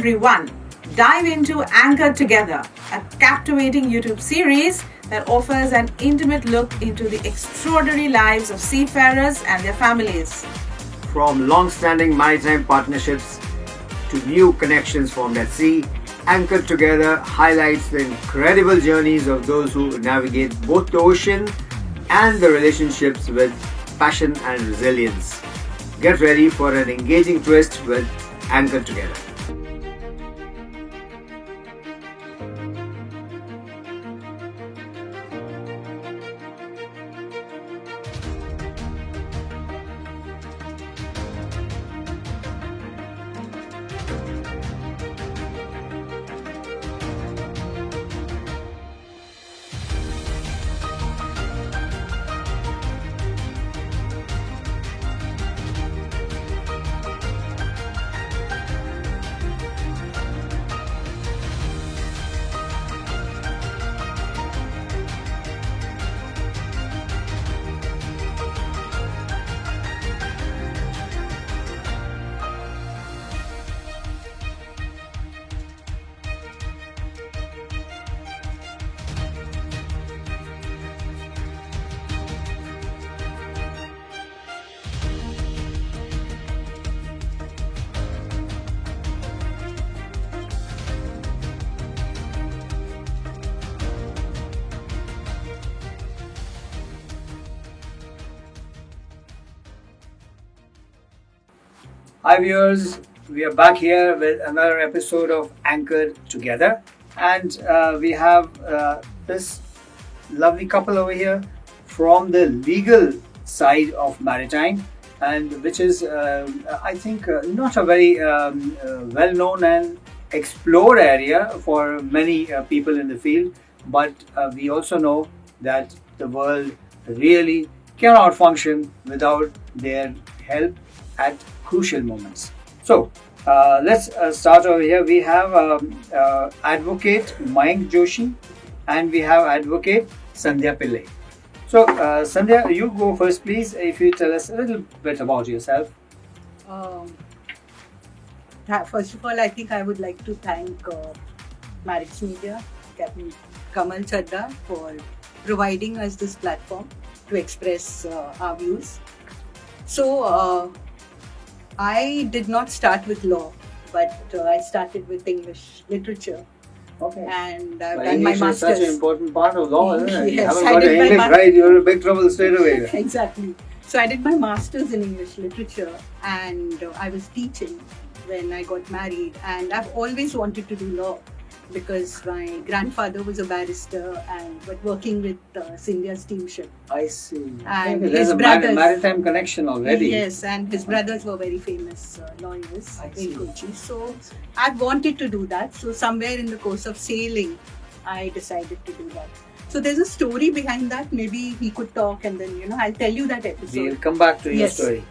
everyone. Dive into Anchored Together, a captivating YouTube series that offers an intimate look into the extraordinary lives of seafarers and their families. From long-standing maritime partnerships to new connections formed at sea, Anchored Together highlights the incredible journeys of those who navigate both the ocean and the relationships with passion and resilience. Get ready for an engaging twist with Anchored Together. Hi viewers, we are back here with another episode of Anchored Together, and we have this lovely couple over here from the legal side of maritime, and which is I think not a very well-known and explored area for many people in the field, but we also know that the world really cannot function without their help at crucial moments. So let's start over here. We have advocate Mayank Joshi and we have advocate Sandhya Pillai. So Sandhya, you go first please, if you tell us a little bit about yourself. First of all, I think I would like to thank Marriage Media, Captain Kamal Chadda, for providing us this platform to express our views. So I did not start with law, but I started with English literature. Okay. And I've But done my English is master's. such an important part of law, isn't it? You Yes, haven't I got did my English master's. right, you're in big trouble straight away. Exactly. So I did my master's in English literature, and I was teaching when I got married, and I've always wanted to do law because my grandfather was a barrister and but working with Scindia Steamship. I see. And Okay, there's his a brothers. maritime connection already. Yes, and his brothers were very famous lawyers I in see. Kochi. So I've wanted to do that. So somewhere in the course of sailing, I decided to do that. So there's a story behind that. Maybe we could talk, and then I'll tell you that episode. We'll come back to your Yes. story.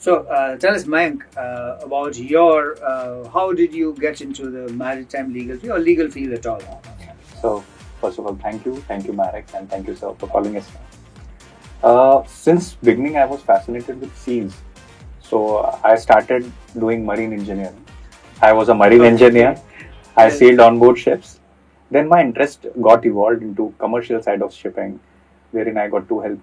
So tell us, Mayank, about your, how did you get into the maritime legal field or legal field at all? So, first of all, thank you, Marek, and thank you, sir, for calling us. Since beginning, I was fascinated with seas. So, I started doing marine engineering. I was a marine engineer. I sailed on board ships. Then my interest got evolved into commercial side of shipping, wherein I got to help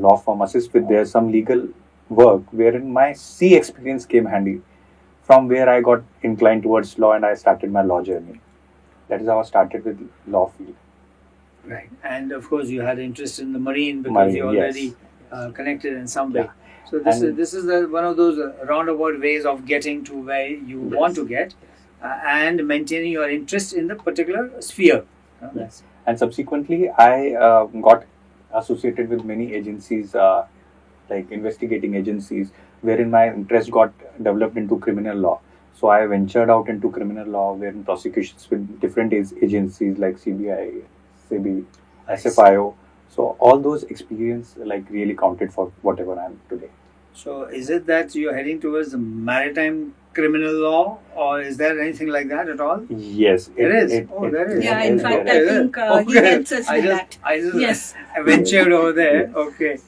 law firm assist with their some legal work, wherein my sea experience came handy. From where I got inclined towards law and I started my law journey. That is how I started with law field. Right. And of course, you had interest in the marine because Marine, you're yes. already connected in some way. Yeah. So this And- is one of those roundabout ways of getting to where you want to get and maintaining your interest in the particular sphere. Yes. And subsequently, I got associated with many agencies, like investigating agencies, wherein my interest got developed into criminal law. So I ventured out into criminal law, wherein prosecutions with different agencies like CBI, SEBI, I see. SFIO. So all those experience like really counted for whatever I am today. So is it that you're heading towards the maritime criminal law, or is there anything like that at all? Yes, There is? Oh, there is. Yeah, it in is fact, there. I think he Okay. helps us I do just, that. I just Yes. ventured over there. Okay.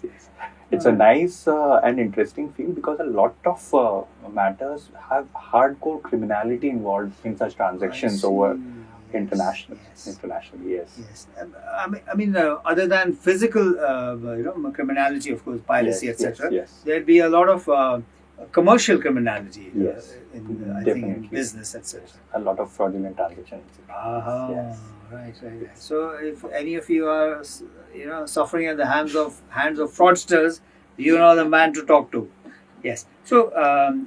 It's a nice and interesting field because a lot of matters have hardcore criminality involved in such transactions over internationally. Yes. Internationally, yes. Yes, I mean, other than physical, criminality, of course, piracy, Yes, etc. yes. There'd be a lot of commercial criminality. Yes. In I think in Definitely. business, etc. A lot of fraudulent transactions. Yes. Right. So, if any of you are, suffering at the hands of fraudsters, you know the man to talk to. Yes. So,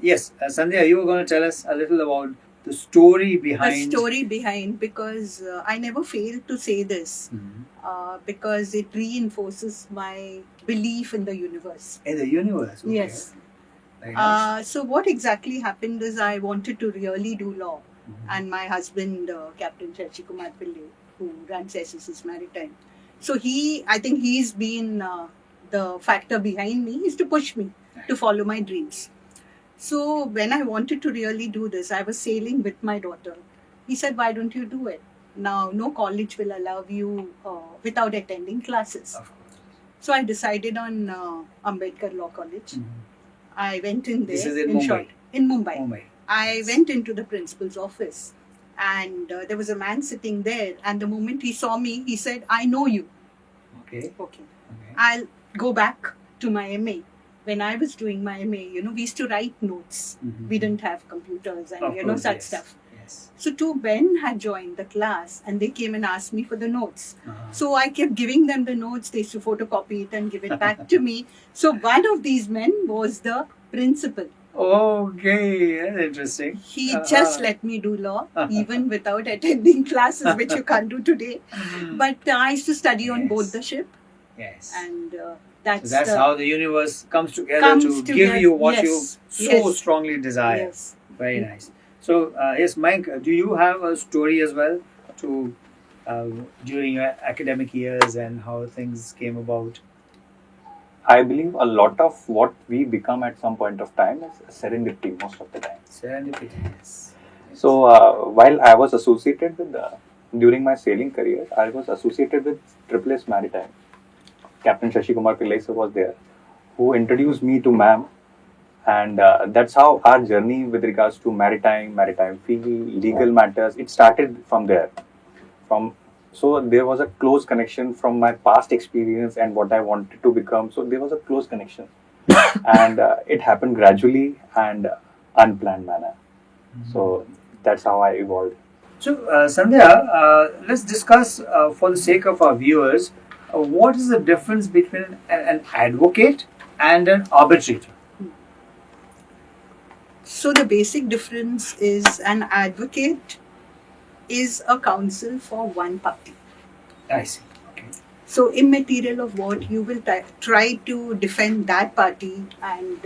yes, Sandhya, you were going to tell us a little about the story behind. The story behind, because I never fail to say this, Mhm. because it reinforces my belief in the universe. In the universe. Okay. Yes. Very nice. So what exactly happened is I wanted to really do law, Mhm. and my husband, Captain Shashi Kumar Pillai, who runs SSS Maritime, so I think he's been the factor behind me, is to push me to follow my dreams. So when I wanted to really do this, I was sailing with my daughter. He said, "Why don't you do it? Now, no college will allow you without attending classes." Of course. So I decided on Ambedkar Law College. Mhm. I went in there. This is in Mumbai. short, in Mumbai. Mumbai. I went into the principal's office, and there was a man sitting there. And the moment he saw me, he said, "I know you." Okay. Okay. Okay. I'll go back to my MA. When I was doing my MA, we used to write notes. Mhm. We didn't have computers and Of course, such yes. stuff. Yes. So two men had joined the class, and they came and asked me for the notes. Uh-huh. So I kept giving them the notes. They used to photocopy it and give it back to me. So one of these men was the principal. Okay, that's interesting. He Uh-huh. just let me do law, even without attending classes, which you can't do today. But I used to study on Yes. board the ship, Yes. and So that's that's how the universe comes together Comes to give together, you what yes, you so yes. strongly desire. Yes. Very nice. So, yes, Mike, do you have a story as well to during your academic years and how things came about? I believe a lot of what we become at some point of time is serendipity most of the time. Serendipity. Yes. So while I was associated with during my sailing career, I was associated with SSS Maritime. Captain Shashi Kumar Pillai sir was there, who introduced me to ma'am, and that's how our journey with regards to maritime field, legal matters, it started from there. So there was a close connection from my past experience and what I wanted to become. So there was a close connection, and it happened gradually and unplanned manner. So that's how I evolved. So, Sandhya, let's discuss for the sake of our viewers, what is the difference between an advocate and an arbitrator? So the basic difference is an advocate is a counsel for one party. I see. Okay. So immaterial of what you will try to defend that party, and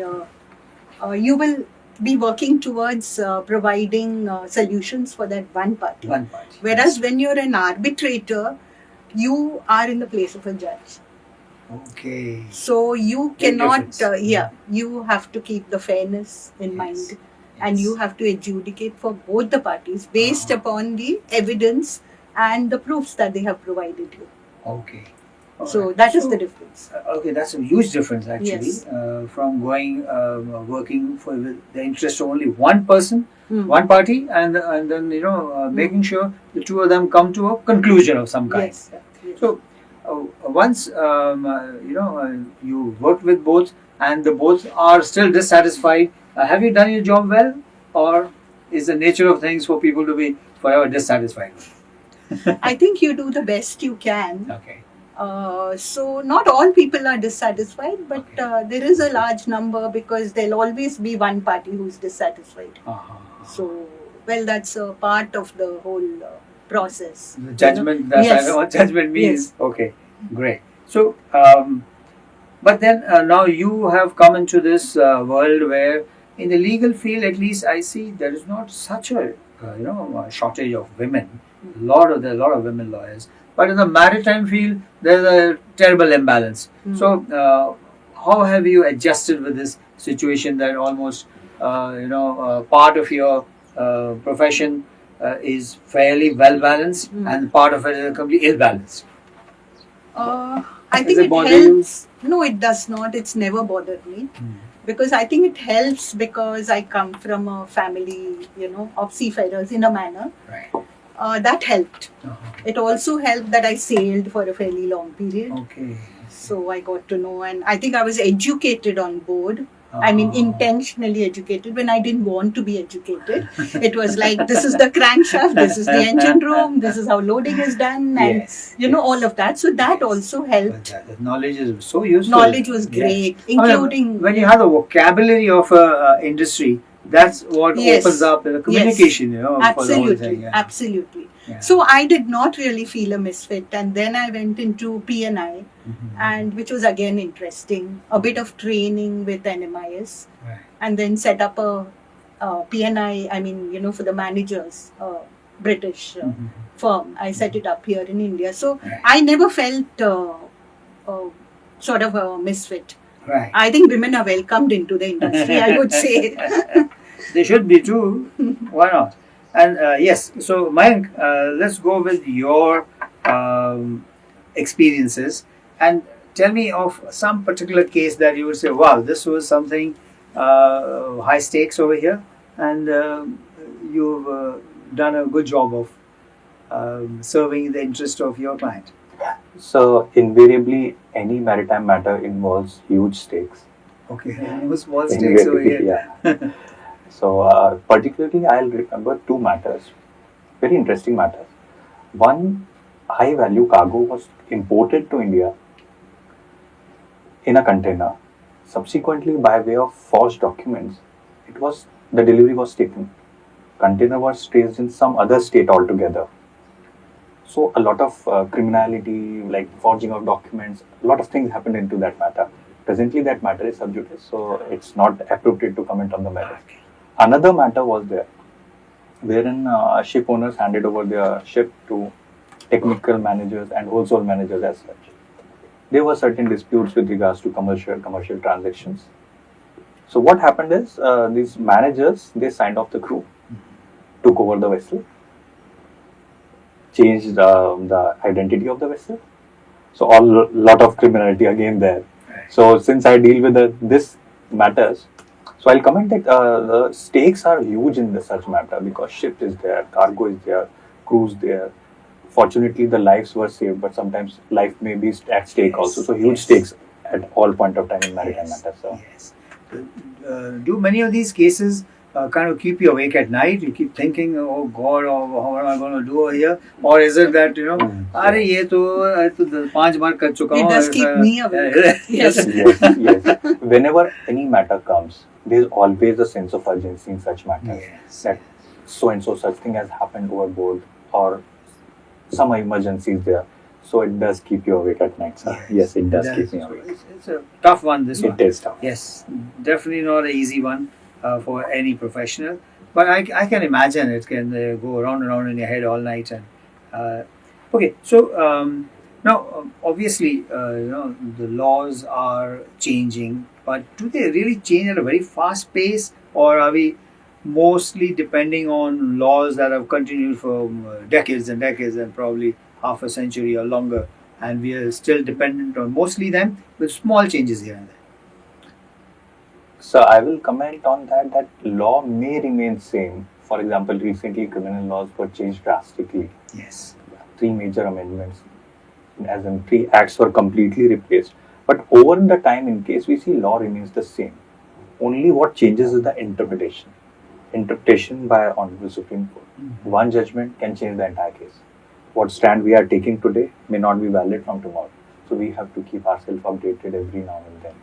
you will be working towards providing solutions for that one party. One part. Whereas when you're an arbitrator, you are in the place of a judge. Okay. So you Big cannot, difference. you have to keep the fairness in Yes. mind, and Yes. you have to adjudicate for both the parties based Uh-huh. upon the evidence and the proofs that they have provided you. Okay. All So right. that is So, the difference. Okay, that's a huge difference actually. Yes. From going working for the interest of only one person, Hmm. one party, and then making sure the two of them come to a conclusion of some kind. Yes. Yes. So once you worked with both, and the both are still dissatisfied, have you done your job well, or is the nature of things for people to be forever dissatisfied? I think you do the best you can. Okay. So not all people are dissatisfied, but Okay. there is a large number, because there'll always be one party who's dissatisfied. Uh-huh. So, well, that's a part of the whole process. The judgment, that's Yes. what judgment means. Yes. Okay, great. So, but then now you have come into this world where, in the legal field, at least I see there is not such a a shortage of women. There are a lot of women lawyers, but in the maritime field, there's a terrible imbalance. Mm. So, how have you adjusted with this situation that almost part of your profession is fairly well balanced, Mm. and part of it is completely ill balanced? I think Does it it bother you? helps. No, it does not. It's never bothered me. Because I think it helps because I come from a family, of seafarers in a manner. Right. That helped. Uh-huh. It also helped that I sailed for a fairly long period. Okay. So I got to know, and I think I was educated on board. I mean, Uh-huh. intentionally educated when I didn't want to be educated. It was like, this is the crankshaft, this is the engine room, this is how loading is done, and Yes. all of that. So that Yes. also But helped. that knowledge is so useful. Knowledge was Yes. great, I mean, including when you have the vocabulary of a industry, that's what Yes. opens up the communication, for the whole absolutely, thing. Yeah. absolutely. Yeah. So I did not really feel a misfit, and then I went into PNI, Mhm. and which was again interesting. A bit of training with NMIS, Right. and then set up a PNI. I mean, for the managers, British Mhm. firm. I set it up here in India, so Right. I never felt sort of a misfit. Right. I think women are welcomed into the industry. I would say. They should be too. Why not? And yes, so Mayank, let's go with your experiences and tell me of some particular case that you would say, wow, this was something high stakes over here, and you've done a good job of serving the interest of your client. So invariably, any maritime matter involves huge stakes. Okay, no small stakes over here. Yeah. So particularly, I'll remember two matters, very interesting matters. One, high value cargo was imported to India in a container. Subsequently, by way of forged documents, the delivery was taken. Container was traced in some other state altogether. So a lot of criminality, like forging of documents, a lot of things happened into that matter. Presently, that matter is sub judice, so it's not appropriate to comment on the matter. Another matter was there, wherein ship owners handed over their ship to technical managers and wholesale managers as such. There were certain disputes with regards to commercial transactions. So what happened is these managers, they signed off the crew, took over the vessel, changed the identity of the vessel. So a lot of criminality again there. So since I deal with this matters, so I'll comment that the stakes are huge in such matter because ship is there, cargo is there, crew is there. Fortunately, the lives were saved, but sometimes life may be at stake also. So huge stakes at all point of time in maritime matters. So. Yes. Do many of these cases kind of keep you awake at night? You keep thinking, oh God, how am I going to do over here? Or is it that, अरे ये तो 5 बार कर चुका हूँ. It does keep me awake. Yes. Yes. Whenever any matter comes, there is always a sense of urgency in such matters. Yes. That so and so such thing has happened overboard or some emergency is there. So it does keep you awake at night, sir. Yes, it does keep me awake. It's a tough one, this one. It is tough. Yes, definitely not an easy one for any professional. But I can imagine it can go around and around in your head all night. And okay, so now obviously the laws are changing, but do they really change at a very fast pace, or are we mostly depending on laws that have continued for decades and decades and probably half a century or longer, and we are still dependent on mostly them with small changes here and there? So I will comment on that law may remain same. For example, recently criminal laws were changed drastically. Yes. 3 major amendments, as in 3 acts were completely replaced. But over the time, in case we see law remains the same, only what changes is the interpretation. Interpretation by Honorable Supreme Court. Mm-hmm. One judgment can change the entire case. What stand we are taking today may not be valid from tomorrow. So we have to keep ourselves updated every now and then.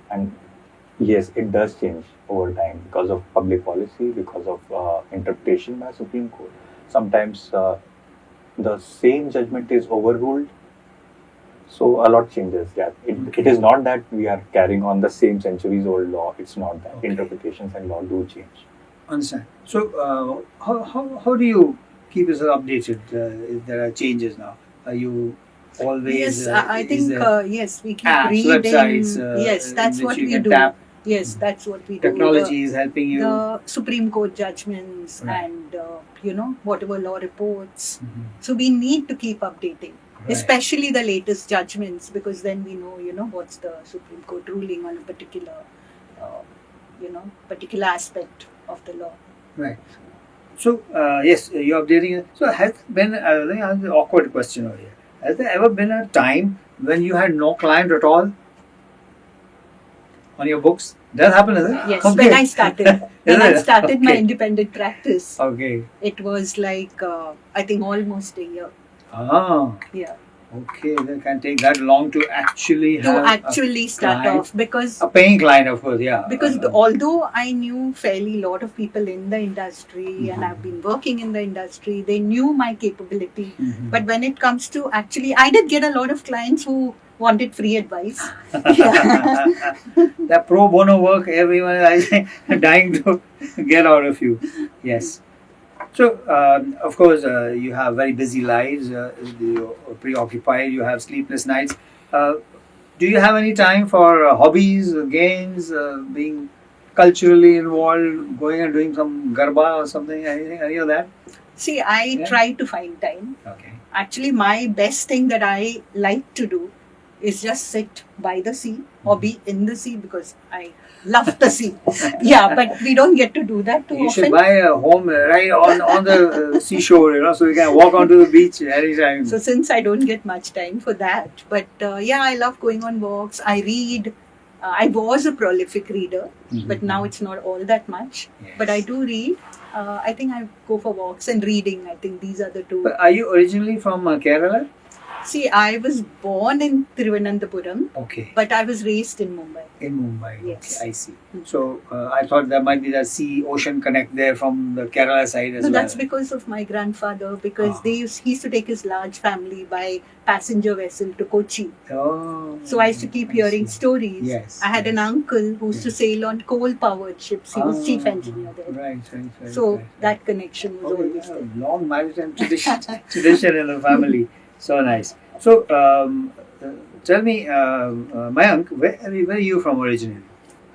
And yes, it does change over time because of public policy, because of interpretation by Supreme Court. Sometimes the same judgment is overruled. So a lot changes. Yeah, it is not that we are carrying on the same centuries old law. It's not that. Okay. Interpretations and law do change. Understand. So how do you keep yourself updated if there are changes now? Are you always? Yes, I think yes, we keep apps, reading. websites, Yes, that's in which what you we can do. tap. Yes, that's what we Technology do. is helping you. The Supreme Court judgments Right. and whatever law reports. Mhm. So we need to keep updating. especially the latest judgments, because then we know, what's the Supreme Court ruling on a particular, particular aspect of the law. Right. So, yes, you're updating. So, has there been, let me ask the awkward question over here. Has there ever been a time when you had no client at all on your books? That happened, is it? Yes, Okay. when I started, my Okay. independent practice, Okay. it was like, I think almost a year. Ah, Yeah. okay. That can take that long to actually To have actually start client. off, because a paying client, of course, yeah. although I knew fairly lot of people in the industry and Mhm. I've been working in the industry, they knew my capability. Mhm. But when it comes to actually, I did get a lot of clients who wanted free advice. Yeah. That pro bono work, everyone is dying to get out of you. Yes. So, of course, you have very busy lives. You're preoccupied. You have sleepless nights. Uh, do you have any time for hobbies, games, being culturally involved, going and doing some garba or something? Anything, any of that? See, I Yeah. try to find time. Okay. Actually, my best thing that I like to do is just sit by the sea or be in the sea, because I love the sea. Yeah, but we don't get to do that too You often. should buy a home right on the seashore, so you can walk onto the beach anytime. So since I don't get much time for that, but yeah, I love going on walks. I read. I was a prolific reader, but now it's not all that much. Yes. But I do read. I think I go for walks and reading. I think these are the two. But are you originally from Kerala? See, I was born in Thiruvananthapuram, Okay. but I was raised in Mumbai. In Mumbai. Yes. Okay, I see. Hmm. So I thought there might be that sea ocean connect there from the Kerala side as So well. that's because of my grandfather, because Ah. he used to take his large family by passenger vessel to Kochi. Oh. So I used to keep hearing see. stories. Yes, I had an yes. uncle who used to sail on coal-powered ships. He was chief Ah, engineer there. Right. So right. that connection was Oh, always yeah, there. long maritime tradition in the family. So nice. So tell me, Mayank, where are you from originally?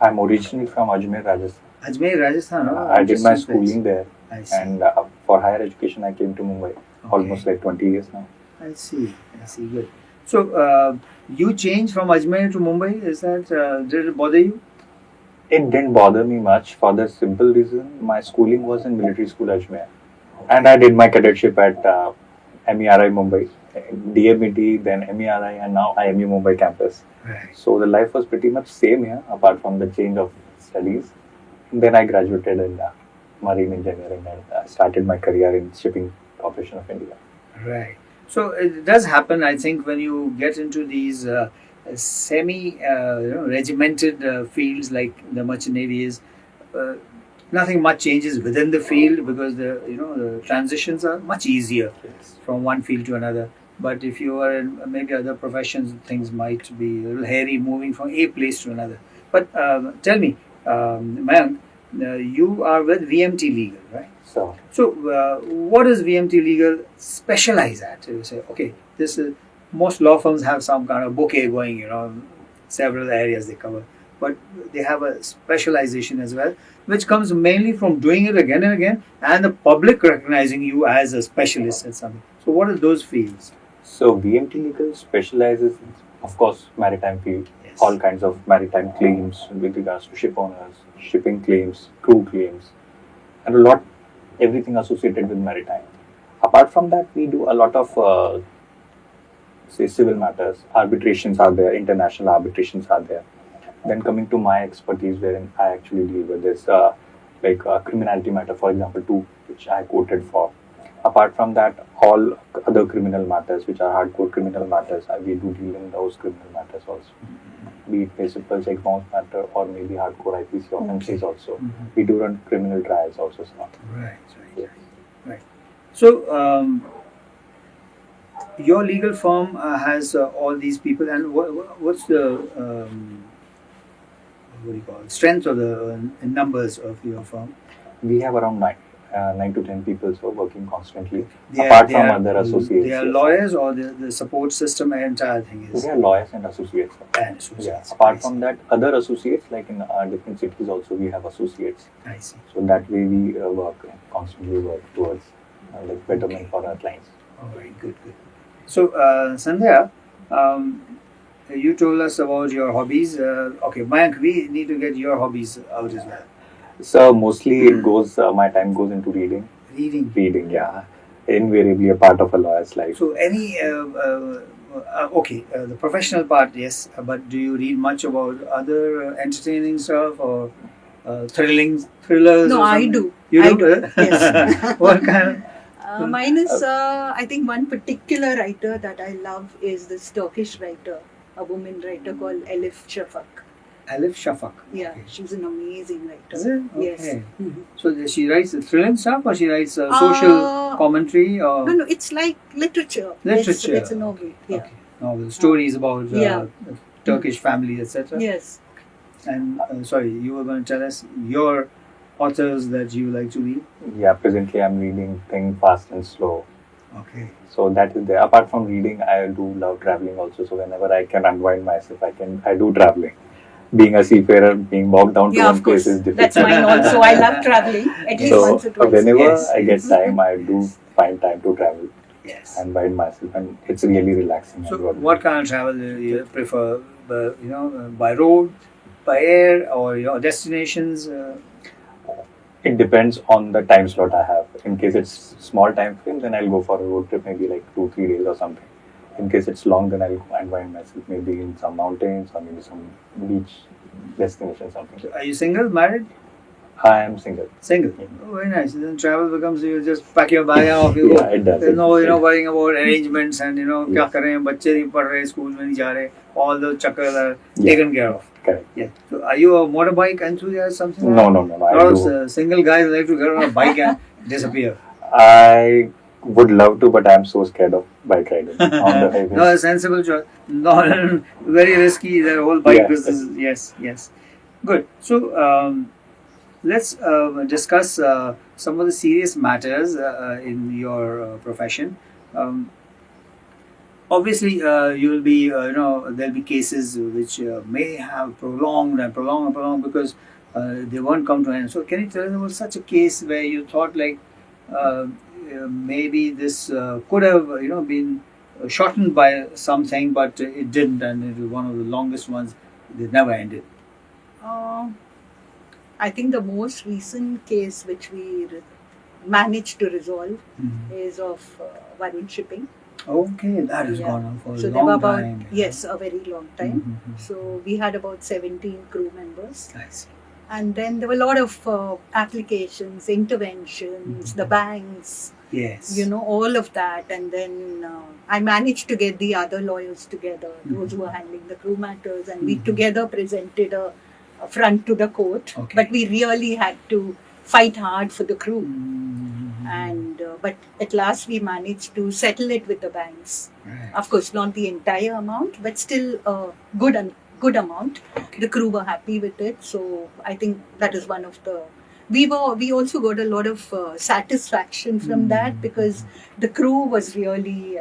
I'm originally from Ajmer, Rajasthan. Ajmer, Rajasthan. Oh, I did my interesting place. schooling there, I see. and for higher education, I came to Mumbai. Okay. Almost like 20 years now. I see. Good. So you changed from Ajmer to Mumbai. Is that did it bother you? It didn't bother me much for the simple reason my schooling was in military school Ajmer, and I did my cadetship at MERI Mumbai, DMET, then MERI, and now IMU Mumbai campus. Right. So the life was pretty much same here, apart from the change of studies. Then I graduated in marine engineering and started my career in Shipping Corporation of India. Right. So it does happen, I think, when you get into these semi regimented fields like the merchant navy is. Nothing much changes within the field because the transitions are much easier from one field to another. But if you are in maybe other professions, things might be a little hairy moving from a place to another. But tell me, Mayank, you are with VMT Legal, right? So So, what does VMT Legal specialize at? You say, okay, this is most law firms have some kind of bouquet going, several areas they cover, but they have a specialization as well, which comes mainly from doing it again and again, and the public recognizing you as a specialist at something. So, what are those fields? VMT Legal specializes, in, of course, maritime field, Yes. all kinds of maritime claims with regards to ship owners, shipping claims, crew claims, and everything associated with maritime. Apart from that, we do a lot of say civil matters, arbitrations are there, international arbitrations are there. Then coming to my expertise, wherein I actually deal with this, like criminality matter, for example, two, which I quoted for. Apart from that, all other criminal matters, which are hardcore criminal matters, we do deal in those criminal matters also. Be it principal check bounce matter or maybe hardcore IPC offences also. We do run criminal trials also, sir. Right. So, your legal firm has all these people, and what's the what do you call it? Strength of the numbers of your firm? We have around 9 to 10 people so working constantly. They Apart they from other associates. They are yes. lawyers, or the support system, entire thing is. They are lawyers and associates. Sir. And associates. Apart I from see. that, other associates like in different cities also we have associates. I see. So that way we constantly work towards like betterment for our clients. All right, good. So, Sandhya, you told us about your hobbies. Okay, Mayank, we need to get your hobbies out as well. So mostly it goes, my time goes into reading. Reading. Reading, yeah. Invariably a part of a lawyer's life. So, any okay, the professional part, yes, but do you read much about other entertaining stuff or thrillers? No, or I something? do. You I do? do, yes. What kind? Mine is, I think, one particular writer that I love is this Turkish writer, a woman writer called Elif Shafak. Alif Shafak. Yeah, Okay. she's an amazing writer. Is it? Yes. Okay. Mhm. So she writes thrilling stuff, or she writes social commentary, or No, it's like literature. Literature. It's a novel. Yeah. okay, novel stories about Yeah. Turkish families, etc. Yes. And sorry, you were going to tell us your authors that you like to read. Yeah, presently I'm reading Think Fast and Slow. Okay. So that is there. Apart from reading, I do love traveling also. So whenever I can unwind myself, I do traveling. Being a seafarer, being bogged down to Yeah, one of course. place is difficult. That's mine also. I love traveling at least once or So twice. whenever Yes. I get time, I do find time to travel Yes. and wind myself, and it's really relaxing. So, and good. what kind of travel do you prefer? By road, by air, or your destinations? It depends on the time slot I have. In case it's small time frame, then I'll go for a road trip, maybe like 2-3 days or something. In case it's long, then I'll unwind myself, maybe in some mountains or maybe some beach destination, something. Are you single, married? I am single. Single. Oh, very nice. Then travel becomes you just pack your bag and off you go. Yeah, it does. There's no worrying about arrangements and क्या Yes. कर रहे हैं बच्चे नहीं पढ़ रहे school में नहीं जा रहे. All those chakkars are Yeah. taken care of. Correct. Yeah. So are you a motorbike enthusiast? Something? No, no, no, no. A I lot of do. single guys like to get on a bike and disappear. I would love to, but I'm so scared of bike riding on the highways. No, a sensible choice. No, very risky. The whole bike Yeah. business. Yes, yes. Good. So let's discuss some of the serious matters in your profession. Obviously, you will be, there'll be cases which may have prolonged and prolonged and prolonged because they won't come to an end. So, can you tell us about such a case where you thought like maybe this could have, been shortened by something, but it didn't, and it was one of the longest ones that never ended. I think the most recent case which we managed to resolve is of Varun Shipping. Okay, that has Yeah. gone on for a So there were long about, time. yes, a very long time. Mhm. So we had about 17 crew members. I see. And then there were a lot of applications, interventions, the banks, Yes. all of that. And then I managed to get the other lawyers together, those who were handling the crew matters, and we Mhm. together presented a front to the court. Okay. But we really had to fight hard for the crew. Mhm. And but at last we managed to settle it with the banks. Right. Of course, not the entire amount, but still a good amount. The crew were happy with it, so I think that is one of the. We also got a lot of satisfaction from that because the crew was really.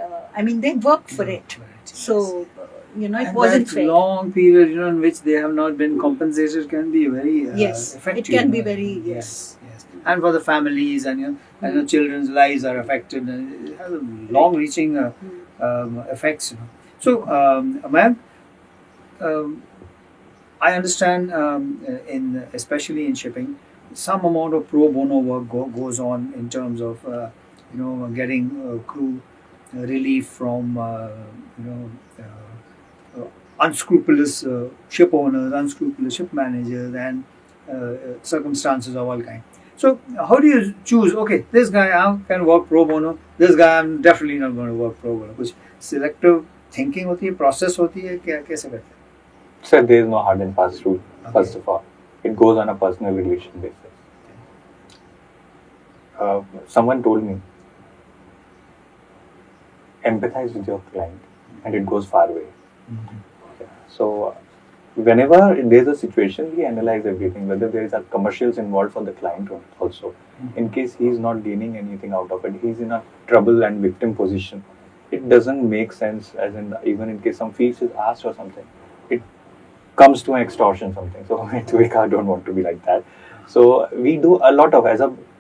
They worked for it, Right. so it And wasn't that fair. long period, in which they have not been compensated, can be very Yes, effective. it can be very yes, yes. And for the families and and the children's lives are affected, and it has a long-reaching effects. So, ma'am, I understand especially in shipping, some amount of pro bono work goes on in terms of getting crew relief from unscrupulous ship owners, unscrupulous ship managers, and circumstances of all kind. So, how do you choose? Okay, this guy I can work pro bono. This guy I'm definitely not going to work pro bono. कुछ selective thinking होती है, process होती है, क्या कैसे करते हैं? Sir, there is no hard and fast rule. Okay. First of all, it goes on a personal relation basis. Someone told me, empathize with your client, and it goes far away. So, whenever there's a situation, we analyze everything, whether there is a commercials involved for the client also. In case he is not gaining anything out of it, he's in a trouble and victim position. It doesn't make sense, as in even in case some fees is asked or something, it comes to an extortion something. So I don't want to be like that. So we do a lot of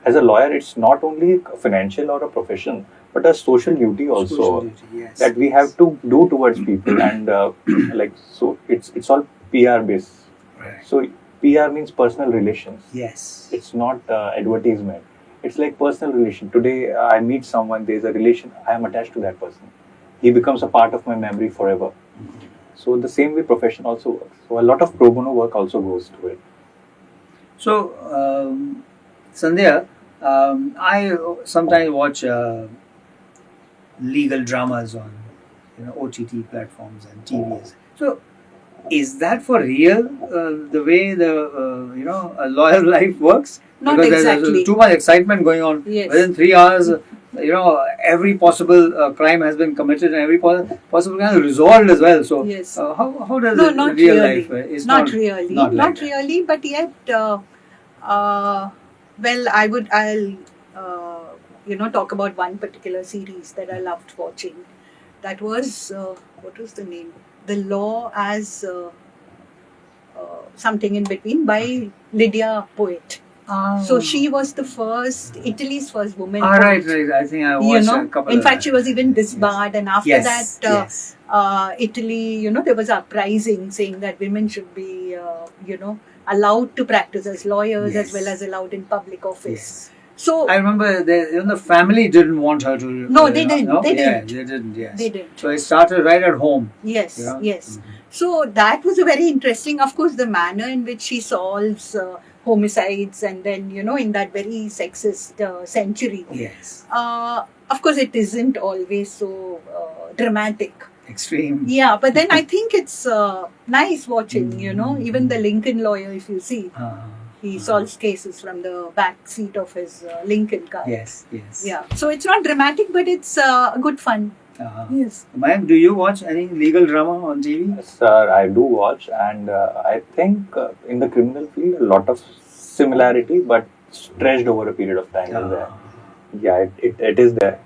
as a lawyer, it's not only a financial or a profession, but a social duty also Social duty, yes. that we have to do towards people, and like so, it's all PR based. Right. So PR means personal relations. Yes. It's not advertisement. It's like personal relation. Today I meet someone, there's a relation, I am attached to that person. He becomes a part of my memory forever. So the same way profession also works. So a lot of pro bono work also goes to it. So, Sandhya, I sometimes watch legal dramas on OTT platforms and TVs. So, is that for real? The way the a lawyer life works? Not Because exactly. there's too much excitement going on. Yes. Within 3 hours, every possible crime has been committed and every possible crime is resolved as well. So, Yes. how does No, it not real really. life? It's Not really. Not like Not that. really, but yet, well, I'll talk about one particular series that I loved watching. That was, what was the name? The Law as something in between by Lydia Poet. So she was the first, Italy's first woman. Right. poet. I think I watched a couple In of fact, that. she was even disbarred, and after Yes, that, yes. Italy, there was an uprising saying that women should be, allowed to practice as lawyers Yes. as well as allowed in public office. Yes. So I remember the family didn't want her to. No, they didn't. No? They Yeah, didn't. they didn't. Yes. They didn't. So it started right at home. yes, Yeah. yes. Mhm. So that was a very interesting, of course, the manner in which she solves homicides, and then in that very sexist century. Yes. Of course, it isn't always so dramatic. Extreme. Yeah, but then I think it's nice watching. Even the Lincoln lawyer, if you see, he solves cases from the back seat of his Lincoln car. Yes. Yes. Yeah, so it's not dramatic, but it's good fun. Yes. Mayank, do you watch any legal drama on TV? Yes, sir, I do watch, and I think in the criminal field, a lot of similarity, but stretched over a period of time is there. Yeah, it is there.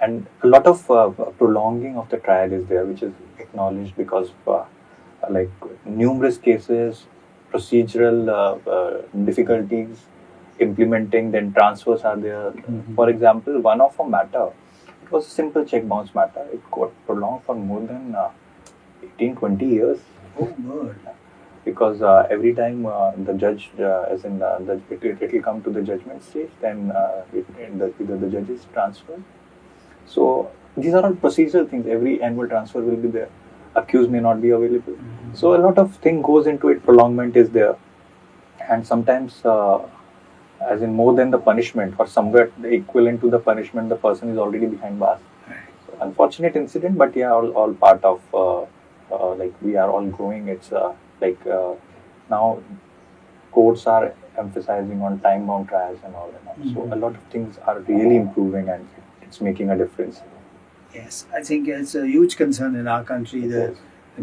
And a lot of prolonging of the trial is there, which is acknowledged because like numerous cases, procedural difficulties, implementing, then transfers are there. For example, one of a matter, it was a simple check bounce matter. It got prolonged for more than 18-20 years. Oh, good. Because every time the judge, it will come to the judgment stage, then either the judge is transferred. So these are all procedural things. Every annual transfer will be there. Accused may not be available. So a lot of thing goes into it. Prolongment is there, and sometimes, as in more than the punishment, or somewhere the equivalent to the punishment, the person is already behind bars. So unfortunate incident, but yeah, all part of like we are all growing. It's now courts are emphasizing on time-bound trials and all that. So a lot of things are really improving, and it's making a difference. Yes, I think it's a huge concern in our country, the Yes.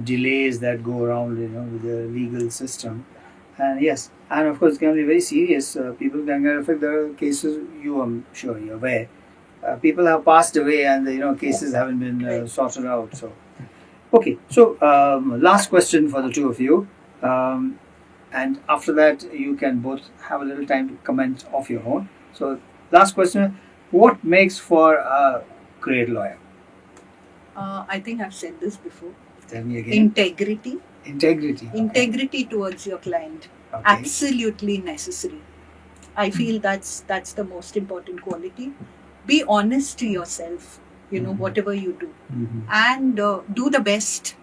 delays that go around, with the legal system. And yes, and of course, it can be very serious. People can get affected. There are cases, I'm sure you're aware. People have passed away, and cases haven't been sorted out. So, okay. So, last question for the two of you, and after that, you can both have a little time to comment of your own. So, last question: what makes for a great lawyer? I think I've said this before. Tell me again. Integrity. Integrity. Integrity towards your client. Okay. Absolutely necessary. I feel that's the most important quality. Be honest to yourself, whatever you do, Mhm. and do the best.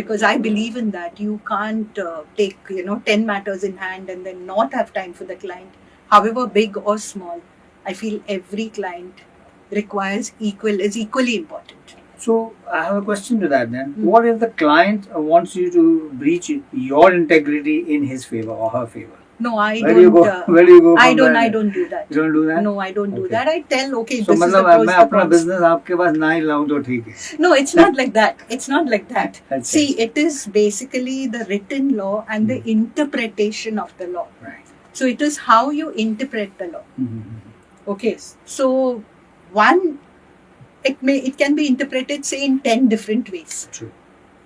Because I believe in that. You can't take 10 matters in hand and then not have time for the client, however big or small. I feel every client is equally important. So I have a question to that then. What if the client wants you to breach your integrity in his favor or her favor? No, I Where don't. do you go? Where do you go? I from don't. there? I don't do that. You don't do that? No, I don't do Okay. that. I tell, okay, So this is the मतलब pros, मैं the अपना cons. business आपके पास ना ही लाऊं तो ठीक है. No, it's not like that. It's not like that. That's See, it. it is basically the written law and the interpretation of the law. Right. So it is how you interpret the law. Mm-hmm. Okay. So it can be interpreted, say, in 10 different ways. True.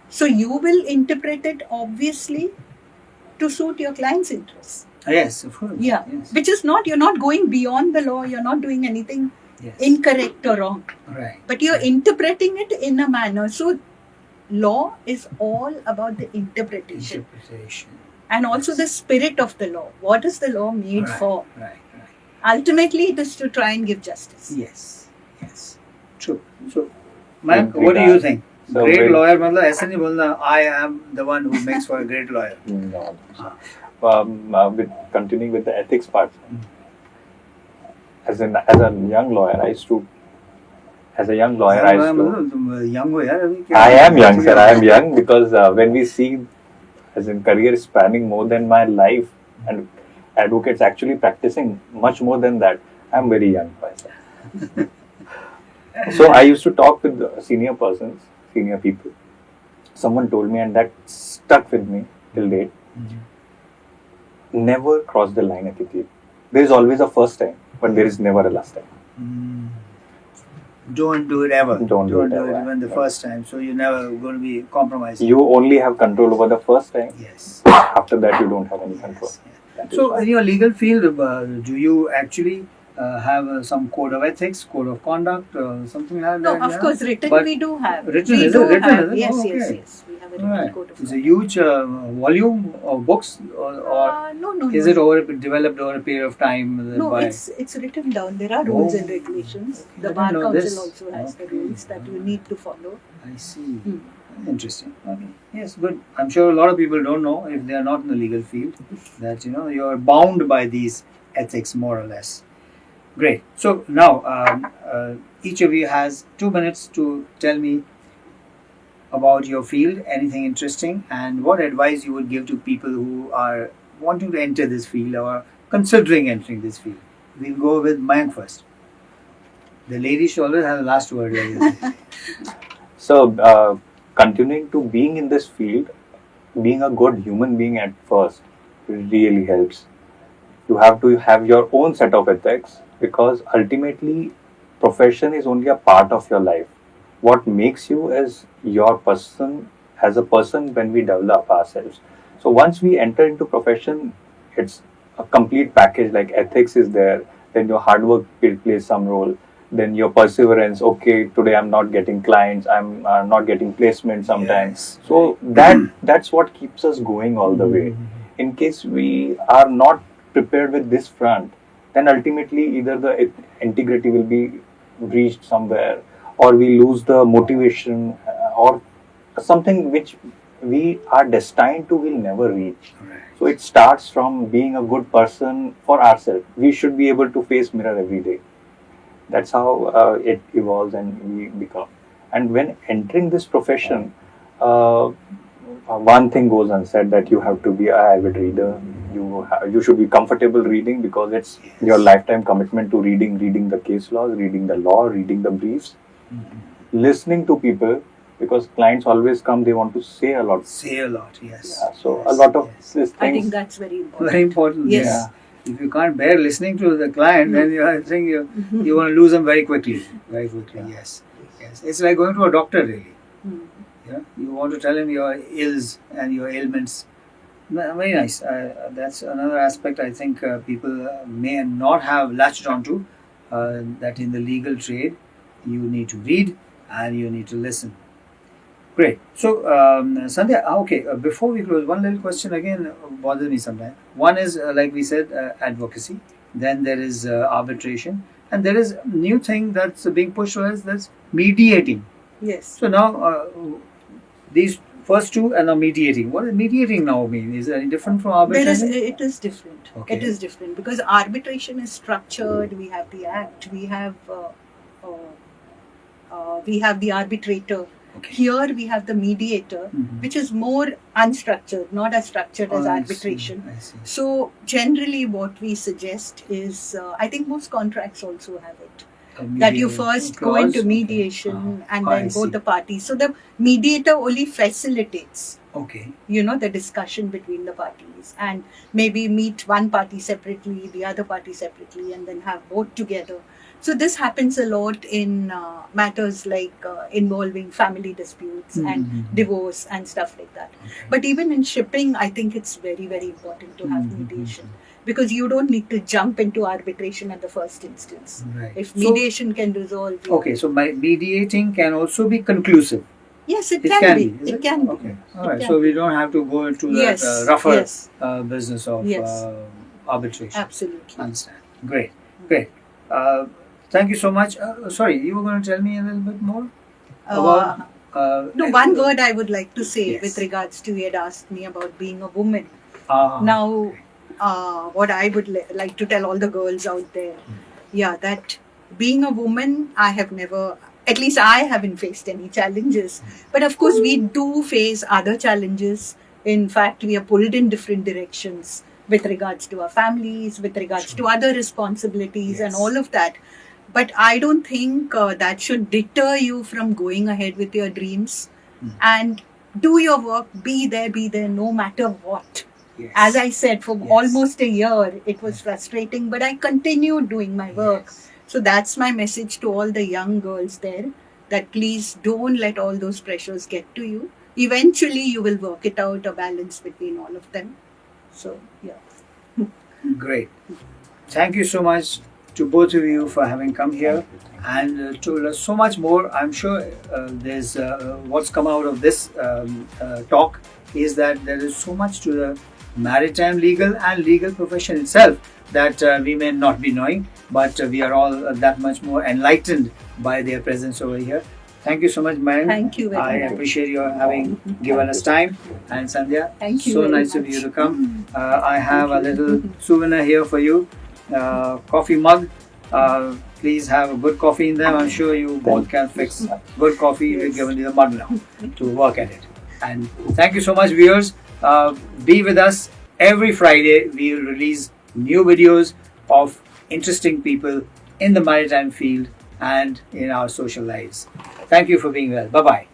So you will interpret it obviously to suit your client's interests. Yes, of course. Yeah, Yes. which is not, you're not going beyond the law, you're not doing anything Yes. incorrect or wrong, Right. but you're interpreting it in a manner. So, law is all about the interpretation Interpretation. and also Yes. the spirit of the law. What is the law made Right. for? Right. Right. Ultimately, it is to try and give justice. Yes. Yes. True. So, Mayank, In what do you regard- think? So Great with- lawyer, मतलब ऐसा नहीं बोलना I am the one who makes for a great lawyer. No. With continuing with the ethics part, as a young lawyer, I used to. As a young lawyer, I used to. मतलब तुम young हो यार अभी क्या? I am young, sir. I am young because when we see, as in career spanning more than my life, and advocates actually practicing much more than that, I am very young myself. So I used to talk with the senior persons, senior people. Someone told me, and that stuck with me till date. Never cross the line ethically. There is always a first time, but there is never a last time. Mm. Don't do it ever. Don't do it ever. even the first time. So you're never going to be compromised. You only have control over the first time. Yes. After that, you don't have any control. Yes, yes. That is So why. in your legal field, do you actually have some code of ethics, code of conduct, something like No, that? of yeah? course, written But we do have. written, we is do it? Written, have. is it? Yes, Oh, yes, okay. yes. We have a written Right. code of It's a conduct. huge volume of books, or No, is it developed over a period of time? No, by it's written down. There are rules Oh. and regulations. I The didn't Bar know Council this. also has the Okay. rules that you need to follow. I see. Hmm. Interesting. Okay. Yes, good. I'm sure a lot of people don't know, if they are not in the legal field, that you're bound by these ethics more or less. Great. So now each of you has 2 minutes to tell me about your field, anything interesting, and what advice you would give to people who are wanting to enter this field or considering entering this field. We'll go with Mayank first. The lady should always have the last word. like they say. So, continuing to being in this field, being a good human being at first really helps. You have to have your own set of ethics because ultimately, profession is only a part of your life. What makes you is your person as a person when we develop ourselves. So once we enter into profession, it's a complete package. Like ethics is there, then your hard work plays some role. Then your perseverance. Okay, today I'm not getting clients. I'm not getting placement sometimes. Yes. So that's what keeps us going all the way. In case we are not prepared with this front, then ultimately either the integrity will be breached somewhere, or we lose the motivation, or something which we are destined to will never reach. Right. So it starts from being a good person for ourselves. We should be able to face mirror every day. That's how it evolves and we become. And when entering this profession, one thing goes unsaid, that you have to be an avid reader. You should be comfortable reading because it's your lifetime commitment to reading the case laws, reading the law, reading the briefs, listening to people, because clients always come, they want to say a lot. Say a lot, yes. Yeah, so Yes, a lot of yes. these I think things. that's very important. Very important. Yes. Yeah. If you can't bear listening to the client, then I think you're going to lose them very quickly. Very quickly, yes. Yes. It's like going to a doctor, really. Hmm. Yeah. You want to tell him your ills and your ailments. Very nice. That's another aspect I think people may not have latched onto. That in the legal trade, you need to read and you need to listen. Great. So, Sandhya, okay, before we close, one little question again bothers me sometimes. One is, like we said, advocacy. Then there is arbitration. And there is a new thing that's being pushed for us, that's mediating. Yes. So now, these first two and now mediating. What does mediating now mean? Is it any different from arbitration? It is different. Okay. It is different because arbitration is structured. We have the act. We have the arbitrator. Okay. Here we have the mediator, Mhm. which is more unstructured, not as structured as I see, arbitration. I see. So generally, what we suggest is, I think most contracts also have it. That you first go into Clause? mediation and I then see. both the parties. So the mediator only facilitates, Okay. the discussion between the parties, and maybe meet one party separately, the other party separately, and then have both together. So this happens a lot in matters like involving family disputes and Mhm. divorce and stuff like that. Okay. But even in shipping, I think it's very, very important to have Mhm. mediation. because you don't need to jump into arbitration at the first instance. Right. If So- mediation can resolve it. Okay, so mediating can also be conclusive. Yes, it It can, can be. be, is It it? can Okay. be. All It right. can So be. we don't have to go into that Yes, rougher yes. business of Yes. arbitration. Absolutely. Understand. Great. Great. Thank you so much. Sorry, you were going to tell me a little bit more about. No, one word I would like to say Yes. with regards to you had asked me about being a woman. Ah, Now, what I would like to tell all the girls out there, yeah, that being a woman, I have never, at least I haven't faced any challenges. But of course, we do face other challenges. In fact, we are pulled in different directions with regards to our families, with regards to other responsibilities, and Yes. all of that. But I don't think that should deter you from going ahead with your dreams and do your work, be there no matter what. yes. As I said, for Yes. almost a year, it was frustrating, but I continued doing my work. Yes. So that's my message to all the young girls there, that please don't let all those pressures get to you. Eventually, you will work it out, a balance between all of them. So, yeah. Great. Thank you so much to both of you for having come here and told us so much more. I'm sure there's what's come out of this talk is that there is so much to the maritime legal and legal profession itself that we may not be knowing, but we are all that much more enlightened by their presence over here. Thank you so much, Mayan. Thank you very I much. appreciate your having given us time. And Sandhya, Thank you so very nice of much. you to come. I have a little souvenir here for you, coffee mug. Please have a good coffee in them. I'm sure you both can fix good coffee. We've given you the mug now to work at it. And thank you so much, viewers. Be with us every Friday. We will release new videos of interesting people in the maritime field and in our social lives. Thank you for being well. Bye bye.